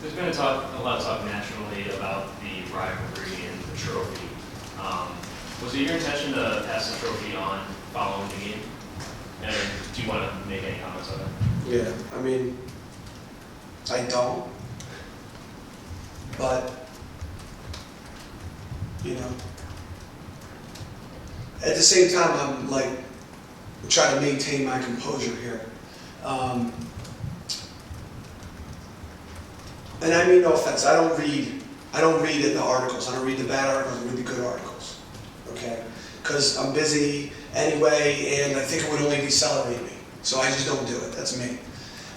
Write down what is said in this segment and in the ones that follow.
There's been a lot of talk nationally about the rivalry and the trophy. Was it your intention to pass the trophy on following the game? And do you want to make any comments on that? Yeah, I mean, I don't. But, you know, at the same time, I'm like, trying to maintain my composure here. And I mean no offense, I don't read the articles. I don't read the bad articles, I read the good articles. Okay? Because I'm busy anyway, and I think it would only decelerate me. So I just don't do it. That's me.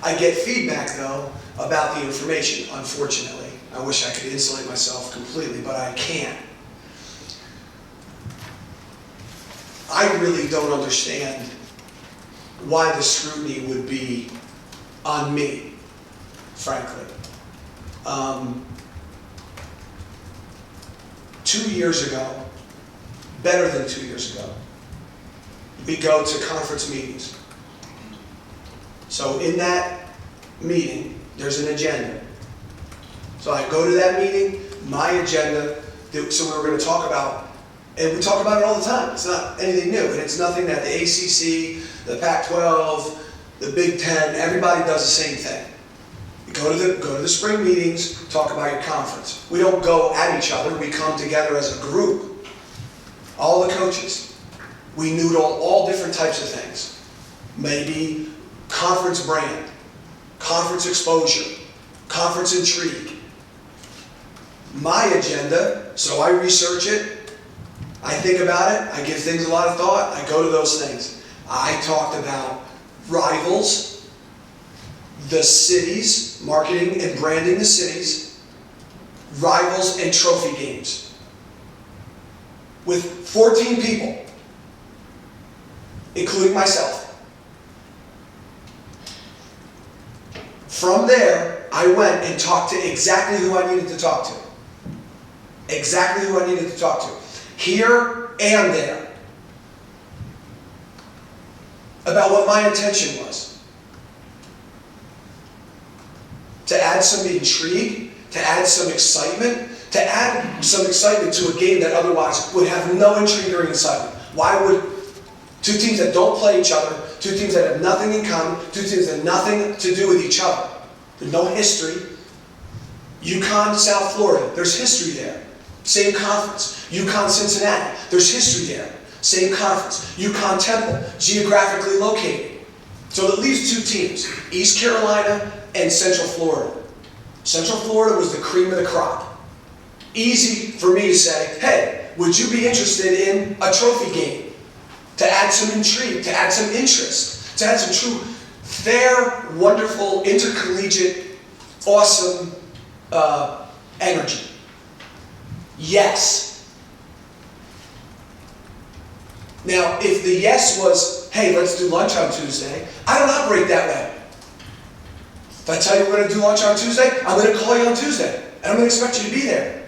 I get feedback, though, about the information, unfortunately. I wish I could insulate myself completely, but I can't. I really don't understand why the scrutiny would be on me, frankly. 2 years ago, better than 2 years ago, we go to conference meetings. So in that meeting, there's an agenda. So I go to that meeting, my agenda, so we were going to talk about, and we talk about it all the time. It's not anything new, and it's nothing that the ACC, the Pac-12, the Big Ten, everybody does the same thing. You go to the spring meetings, talk about your conference. We don't go at each other, we come together as a group. All the coaches. We noodle all different types of things. Maybe conference brand, conference exposure, conference intrigue. My agenda, so I research it, I think about it, I give things a lot of thought, I go to those things. I talked about rivals, the cities, marketing and branding the cities, rivals and trophy games. With 14 people, including myself. From there, I went and talked to exactly who I needed to talk to. Exactly who I needed to talk to. Here and there. About what my intention was. To add some intrigue, to add some excitement, to add some excitement to a game that otherwise would have no intrigue or excitement. Why would two teams that don't play each other, two teams that have nothing in common, two teams that have nothing to do with each other, there's no history. UConn, South Florida, there's history there. Same conference. UConn, Cincinnati, there's history there. Same conference. UConn, Temple, geographically located. So that leaves two teams, East Carolina and Central Florida. Central Florida was the cream of the crop. Easy for me to say, hey, would you be interested in a trophy game? To add some intrigue, to add some interest, to add some true, fair, wonderful, intercollegiate, awesome energy. Yes. Now, if the yes was, hey, let's do lunch on Tuesday, I don't operate that way. If I tell you we're going to do lunch on Tuesday, I'm going to call you on Tuesday, and I'm going to expect you to be there.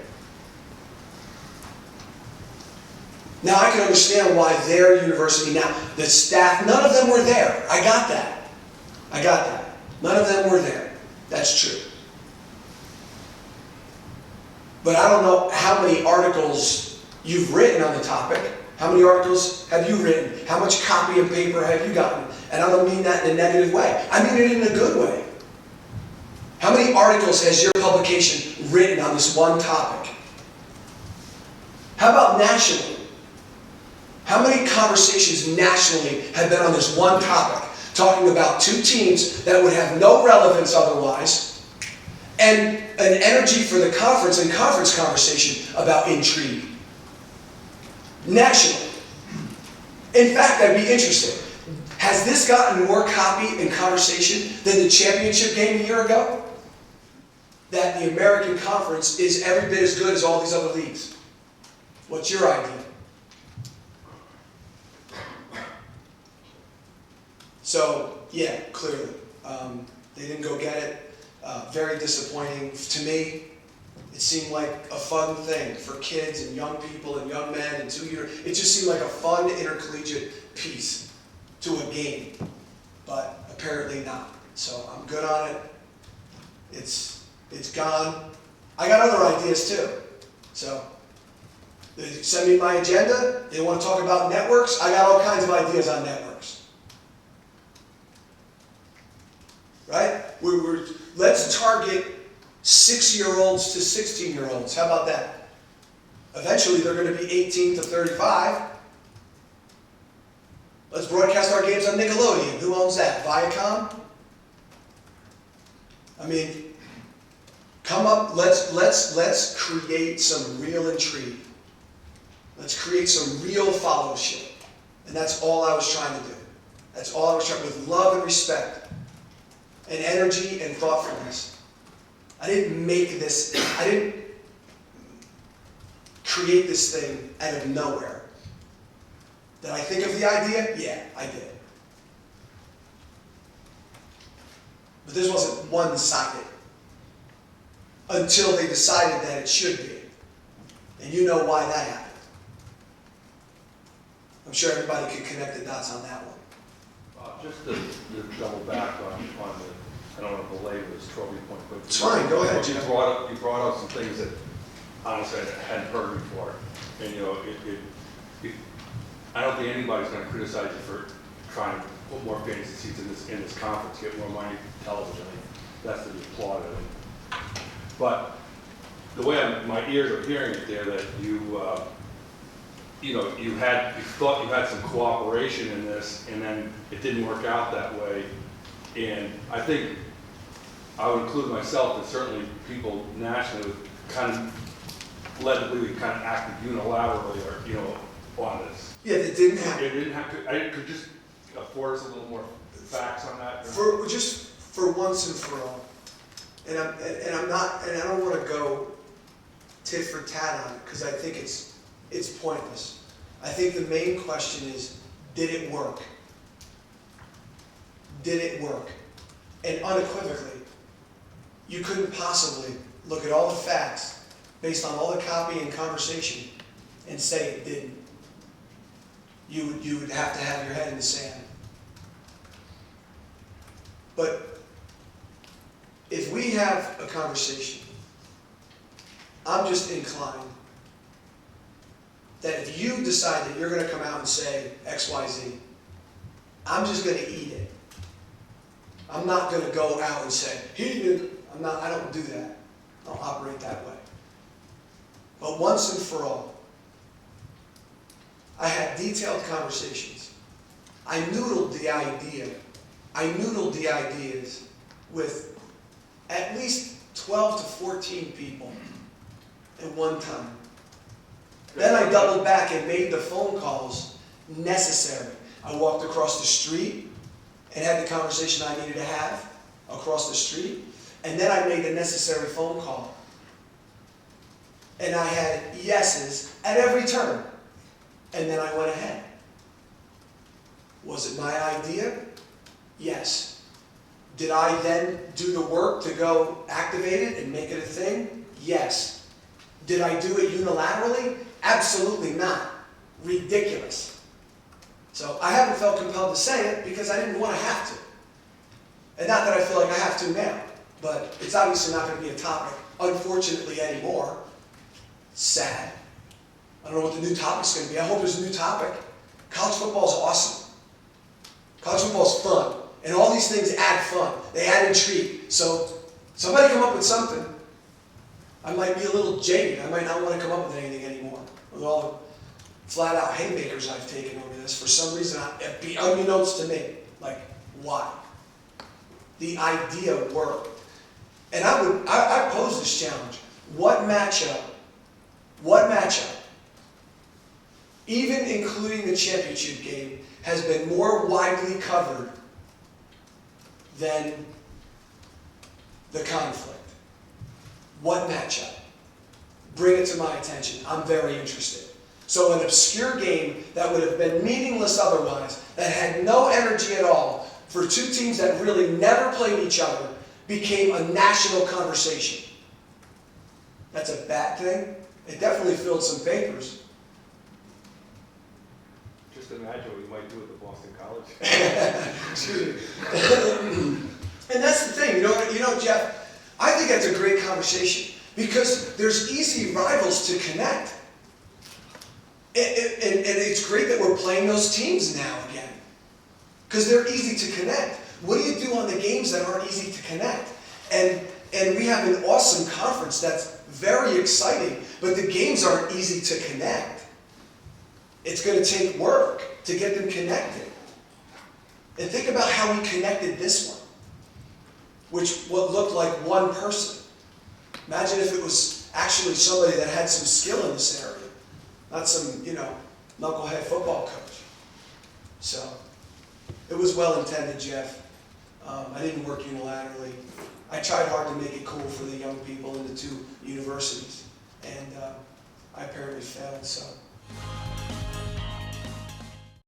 Now, I can understand why their university, now, the staff, none of them were there. I got that. I got that. None of them were there. That's true. But I don't know how many articles you've written on the topic. How many articles have you written? How much copy of paper have you gotten? And I don't mean that in a negative way. I mean it in a good way. How many articles has your publication written on this one topic? How about nationally? How many conversations nationally have been on this one topic, talking about two teams that would have no relevance otherwise, and an energy for the conference and conference conversation about intrigue? Nationally. In fact, I'd be interested. Has this gotten more copy and conversation than the championship game a year ago? That the American Conference is every bit as good as all these other leagues. What's your idea? So, yeah, clearly. They didn't go get it. Very disappointing to me. It seemed like a fun thing for kids and young people and young men and 2 years. It just seemed like a fun intercollegiate piece to a game, but apparently not. So I'm good on it. It's It's gone. I got other ideas too. So, they send me my agenda. They want to talk about networks. I got all kinds of ideas on networks. Right? Let's target 6-year-olds to 16-year-olds. How about that? Eventually, they're going to be 18 to 35. Let's broadcast our games on Nickelodeon. Who owns that? Viacom? I mean, come up. Let's create some real intrigue. Let's create some real followership, and that's all I was trying to do. That's all I was trying, with love and respect, and energy and thoughtfulness. I didn't make this. I didn't create this thing out of nowhere. Did I think of the idea? Yeah, I did. But this wasn't one-sided until they decided that it should be. And you know why that happened. I'm sure everybody could connect the dots on that one. Just to double back on the, I don't want to belabor this trophy point, but It's fine, go ahead, Jim. You brought up some things that honestly I hadn't heard before. And you know, I don't think anybody's going to criticize you for trying to put more fantasy seats in this conference, get more money for television. That's to be applauded. But the way my ears are hearing it there, that you thought you had some cooperation in this, and then it didn't work out that way. And I think I would include myself, and certainly people nationally would kind of led to believe we kind of acted unilaterally, or on this. Yeah, that didn't happen. It didn't have to. I could just afford us a little more facts on that. For once and for all, and I don't want to go tit for tat on it, because I think it's pointless. I think the main question is, did it work? Did it work? And unequivocally, you couldn't possibly look at all the facts based on all the copy and conversation and say it didn't. You would have to have your head in the sand. But if we have a conversation, I'm just inclined that if you decide that you're going to come out and say X, Y, Z, I'm just going to eat it. I'm not going to go out and say, he did. I don't do that. I don't operate that way. But once and for all, I had detailed conversations. I noodled the ideas with at least 12 to 14 people at one time. Then I doubled back and made the phone calls necessary. I walked across the street and had the conversation I needed to have across the street. And then I made the necessary phone call. And I had yeses at every turn. And then I went ahead. Was it my idea? Yes. Did I then do the work to go activate it and make it a thing? Yes. Did I do it unilaterally? Absolutely not. Ridiculous. So I haven't felt compelled to say it because I didn't want to have to. And not that I feel like I have to now, but it's obviously not going to be a topic, unfortunately, anymore. Sad. I don't know what the new topic's going to be. I hope there's a new topic. College football is awesome. College football is fun. And all these things add fun. They add intrigue. So somebody come up with something. I might be a little jaded. I might not want to come up with anything anymore. With all the flat-out haymakers I've taken over this. For some reason, it'd be unbeknownst to me. Like, why? The idea worked. And I pose this challenge. What matchup, even including the championship game, has been more widely covered than the conFLiCT? What matchup? Bring it to my attention. I'm very interested. So an obscure game that would have been meaningless otherwise, that had no energy at all, for two teams that really never played each other, became a national conversation. That's a bad thing. It definitely filled some papers. Just imagine what you might do at the Boston College. Excuse me. And that's the thing, you know, Jeff. I think that's a great conversation because there's easy rivals to connect. And it's great that we're playing those teams now again because they're easy to connect. What do you do on the games that aren't easy to connect? And we have an awesome conference that's very exciting, but the games aren't easy to connect. It's going to take work to get them connected. And think about how we connected this one, what looked like one person. Imagine if it was actually somebody that had some skill in this area, not some, knucklehead football coach. So, it was well intended, Jeff. I didn't work unilaterally. I tried hard to make it cool for the young people in the two universities, and I apparently failed, so.